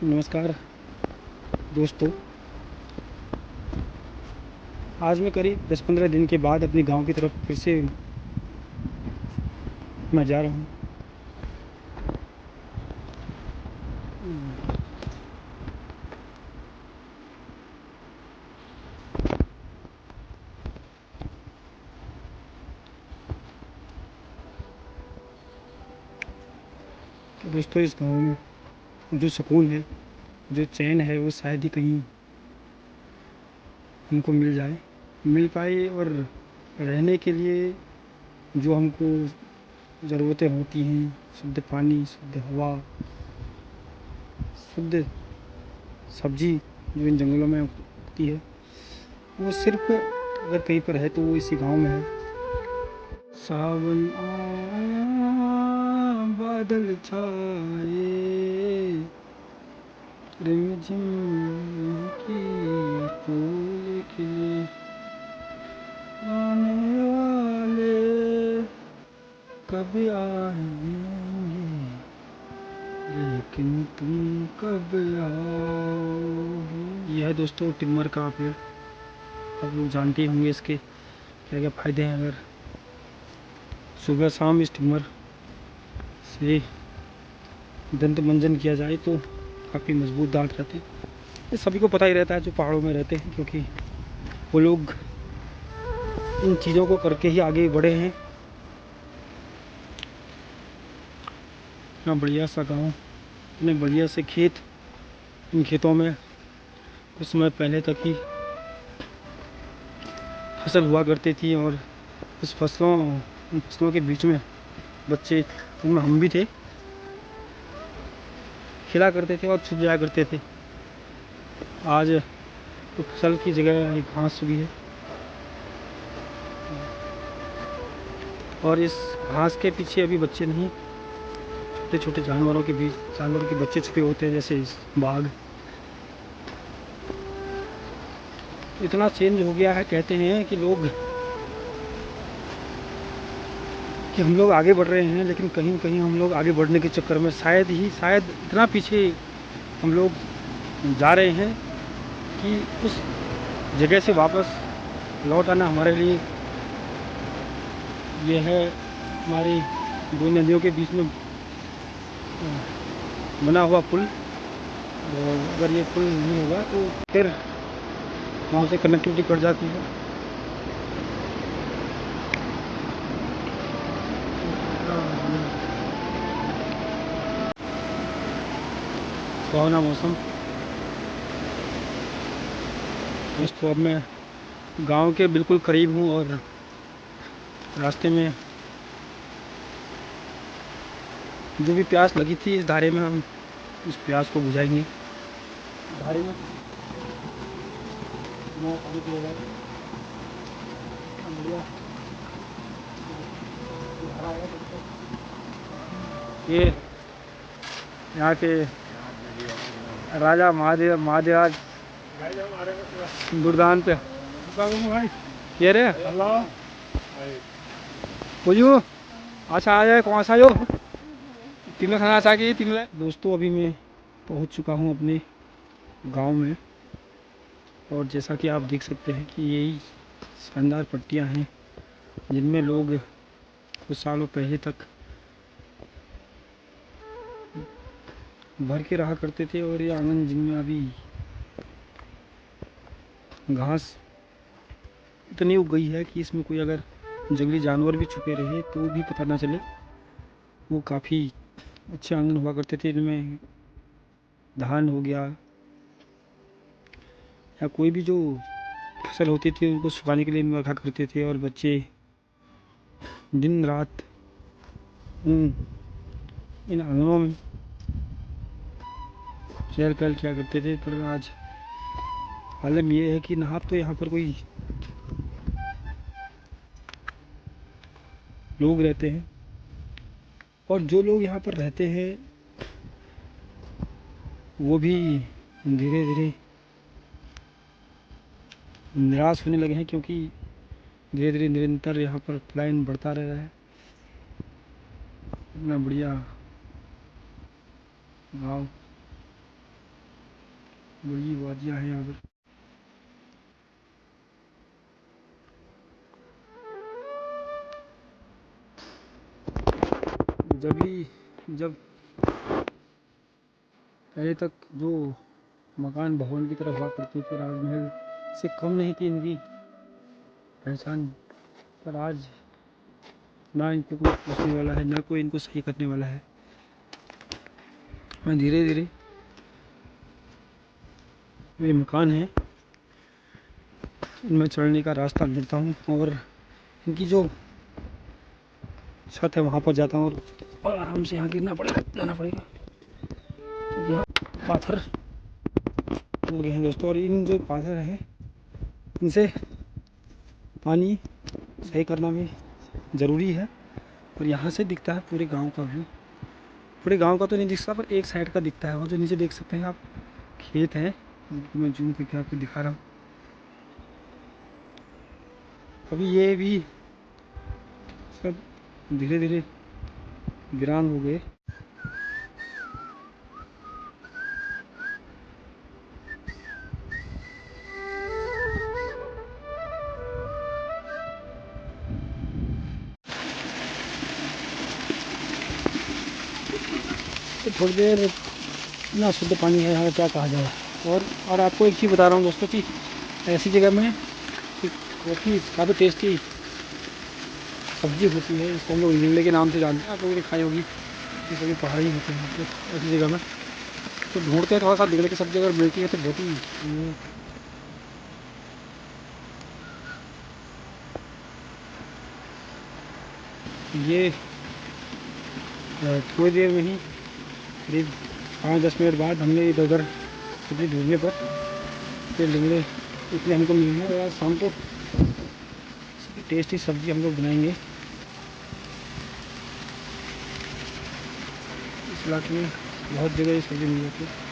नमस्कार दोस्तों। आज मैं करीब 10-15 दिन के बाद अपने गांव की तरफ फिर से मैं जा रहा हूँ। तो दोस्तों, इस गांव में जो सुकून है, जो चैन है, वो शायद ही कहीं हमको मिल पाए। और रहने के लिए जो हमको ज़रूरतें होती हैं, शुद्ध पानी, शुद्ध हवा, शुद्ध सब्जी जो इन जंगलों में उगती है, वो सिर्फ अगर कहीं पर है तो वो इसी गांव में है। सावन आया, बादल छाए, रिमझिम की फूल खिले, आने वाले कब आएंगे, लेकिन तुम कब आओगे। यह है दोस्तों टिम्बर का पेड़। आप लोग जानते होंगे इसके क्या क्या फ़ायदे हैं। अगर सुबह शाम इस टिम्बर से दंत मंजन किया जाए तो काफ़ी मजबूत दांत रहते हैं। ये सभी को पता ही रहता है जो पहाड़ों में रहते हैं, क्योंकि वो लोग इन चीज़ों को करके ही आगे बढ़े हैं। इतना बढ़िया सा गांव, इतने बढ़िया से खेत। इन खेतों में कुछ समय पहले तक ही फसल हुआ करती थी, और उन फसलों के बीच में बच्चे, उनमें हम भी थे, खेला करते थे और छुप जाया करते थे। आज तो फसल की जगह एक घास उगी है, और इस घास के पीछे अभी बच्चे नहीं, छोटे छोटे जानवरों के बच्चे छुपे होते हैं, जैसे बाघ। इतना चेंज हो गया है, कहते हैं कि हम लोग आगे बढ़ रहे हैं, लेकिन कहीं कहीं हम लोग आगे बढ़ने के चक्कर में शायद इतना पीछे हम लोग जा रहे हैं कि उस जगह से वापस लौट आना हमारे लिए, ये है हमारी दो नदियों के बीच में बना हुआ पुल। और अगर ये पुल नहीं होगा तो फिर वहाँ से कनेक्टिविटी कट जाती है। सुहावना मौसम। दोस्तों, अब मैं गांव के बिल्कुल करीब हूँ, और रास्ते में जो भी प्यास लगी थी इस धारे में, हम उस प्यास को बुझाएंगे। धारे में पानी पिएगा, बढ़िया धारा है। ये यहाँ के राजा महादेव दुर्दान पे ये रे बुझू। अच्छा आ जाए, कौन सा जो तीनों खाना अच्छा कि तीनों। दोस्तों, अभी मैं पहुंच चुका हूं अपने गांव में, और जैसा कि आप देख सकते हैं कि यही शानदार पट्टियां हैं जिनमें लोग कुछ सालों पहले तक भर के रहा करते थे, और ये आंगन जिनमें अभी घास इतनी उग गई है कि इसमें कोई अगर जंगली जानवर भी छुपे रहे तो भी पता ना चले। वो काफ़ी अच्छे आंगन हुआ करते थे। इनमें धान हो गया या कोई भी जो फसल होती थी उनको सुखाने के लिए इनमें रखा करते थे, और बच्चे दिन रात इन आंगनों में चहल पहल किया करते थे। पर आज हालत ये है कि ना तो यहाँ पर कोई लोग रहते हैं, और जो लोग यहाँ पर रहते हैं वो भी धीरे धीरे निराश होने लगे हैं, क्योंकि धीरे धीरे निरंतर यहाँ पर पलायन बढ़ता रह रहा है। इतना बढ़िया गाँव बड़ी वादियाँ हैं यहाँ पर। जब पहले तक जो मकान भवन की तरफ हुआ करती थी, राजमहल से कम नहीं थी इनकी पहचान, पर आज ना इनको कोई पूछने वाला है, ना कोई इनको सही करने वाला है। मैं धीरे धीरे ये मकान है इनमें चढ़ने का रास्ता ढूंढता हूँ और इनकी जो छत है वहाँ पर जाता हूँ और आराम से यहाँ जाना पड़ेगा। यहाँ पाथर टूट गए हैं दोस्तों, और इन जो पाथर है इनसे पानी सही करना भी ज़रूरी है। और यहाँ से दिखता है पूरे गांव का व्यू। पूरे गांव का तो नहीं दिखता, पर एक साइड का दिखता है। और जो नीचे देख सकते हैं आप, खेत है, मैं जूम करके आपको दिखा रहा हूँ। अभी ये भी सब धीरे धीरे वीरान हो गए। तो थोड़ी देर इतना शुद्ध पानी है यहाँ, क्या कहा जाए। और आपको एक चीज़ बता रहा हूँ दोस्तों कि ऐसी जगह में कॉफ़ी काफ़ी टेस्टी सब्जी होती है, इसको हम लोग नीले के नाम से जानते हैं। आप लोगों ने खाई होगी, ये सभी पहाड़ी होते हैं तो ऐसी जगह में तो ढूंढते हैं थोड़ा सा बिगड़ के सब्जी, अगर मिलती है तो बहुत ही ये थोड़ी देर में ही करीब 5-10 मिनट बाद हमने इधर उधर सब्जी ढूंढने पर फिर लिंगड़े इतने हमको मिले हैं। और शाम को टेस्टी सब्जी हम लोग बनाएंगे। इस इलाके में बहुत जगह ये सब्जी मिल जाती है।